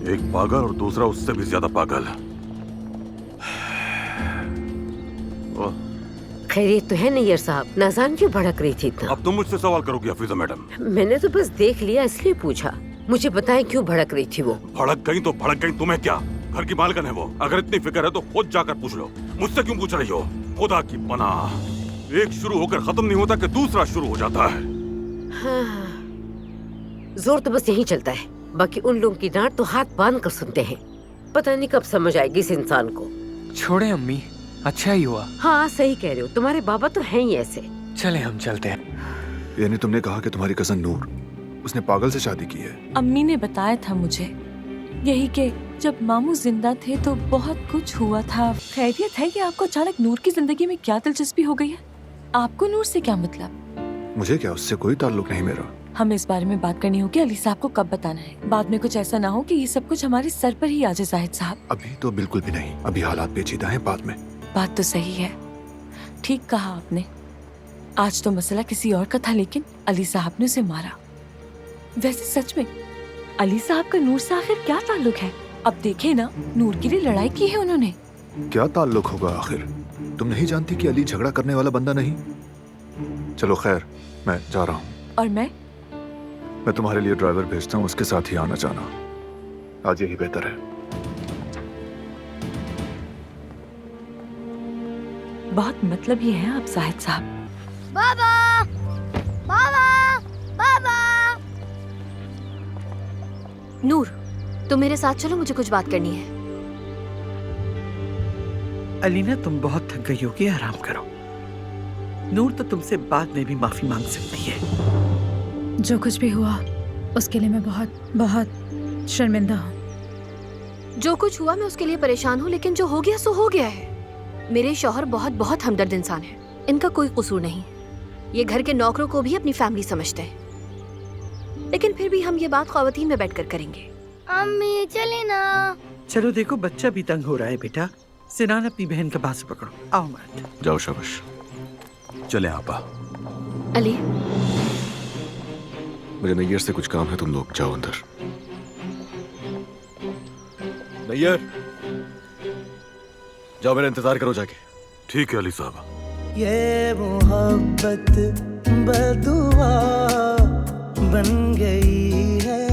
एक पागल और दूसरा उससे भी ज्यादा पागल। खैरियत तो है नैयर साहब? नाज़ान क्यों भड़क रही थी इतना? अब तुम मुझसे सवाल करोगी हफीजा मैडम? मैंने तो बस देख लिया इसलिए पूछा। मुझे बताएं क्यों भड़क रही थी वो? भड़क गई तो भड़क गई, तुम्हें क्या? घर की मालकिन है वो। अगर इतनी फिक्र है तो खुद जाकर पूछ लो। मुझसे क्यों पूछ रही हो? खुदा की पनाह, एक शुरू होकर खत्म नहीं होता कि दूसरा शुरू हो जाता है। हाँ, जोर तो बस यही चलता है। बाकी उन लोगों की डांट तो हाथ बांध कर सुनते हैं। पता नहीं कब समझ आएगी इस इंसान को। छोड़े अम्मी, अच्छा ही हुआ। हाँ सही कह रहे हो, तुम्हारे बाबा तो हैं ही ऐसे। चले हम चलते हैं। यानी तुमने कहा कि तुम्हारी कजन नूर, उसने पागल से शादी की है? अम्मी ने बताया था मुझे यही कि जब मामू जिंदा थे तो बहुत कुछ हुआ था। खैरियत है कि आपको अचानक नूर की जिंदगी में क्या दिलचस्पी हो गई है? आपको नूर से क्या मतलब? मुझे क्या, उससे कोई ताल्लुक नहीं मेरा। हमें इस बारे में बात करनी होगी। अली साहब को कब बताना है? बाद में कुछ ऐसा ना हो कि ये सब कुछ हमारे सर पर ही आ जाए। जाहिद साहब, अभी तो बिल्कुल भी नहीं। अभी हालात पेचीदा हैं, बाद में। बात तो सही है, ठीक कहा आपने। आज तो मसला किसी और का था, लेकिन अली साहब ने उसे मारा। वैसे सच में अली साहब का नूर से आखिर क्या ताल्लुक है? अब देखे ना, नूर के लिए लड़ाई की है उन्होंने। क्या ताल्लुक होगा आखिर? तुम नहीं जानती कि अली झगड़ा करने वाला बंदा नहीं? चलो खैर, मैं जा रहा हूँ। और मैं तुम्हारे लिए ड्राइवर भेजता हूँ, उसके साथ ही आना जाना। आज यही बेहतर है। बहुत मतलब ही है आप जाहिद साहब। बाबा, बाबा, बाबा। नूर, तुम मेरे साथ चलो, मुझे कुछ बात करनी है। अलीना, तुम बहुत थक गई होगी, आराम करो। नूर तो तुमसे बाद में भी माफी मांग सकती है। जो कुछ भी हुआ उसके लिए मैं बहुत बहुत शर्मिंदा हूँ। जो कुछ हुआ मैं उसके लिए परेशान हूँ, लेकिन जो हो गया सो हो गया है। मेरे शौहर बहुत बहुत हमदर्द इंसान है, इनका कोई कसूर नहीं। ये घर के नौकरों को भी अपनी फैमिली समझते हैं, लेकिन फिर भी हम ये बात ख्वातीन में बैठकर करेंगे। अम्मी चले ना। चलो देखो, बच्चा भी तंग हो रहा है। बेटा सिनान, अपनी बहन का बाजू पकड़ो। आओ मत। जाओ, शाबाश। चले आपा। अली, मुझे नैयर से कुछ काम है, तुम लोग जाओ अंदर। नैयर, जाओ, मेरा इंतजार करो जाके। ठीक है अली साहब। ये मोहब्बत बदुआ बन गई है।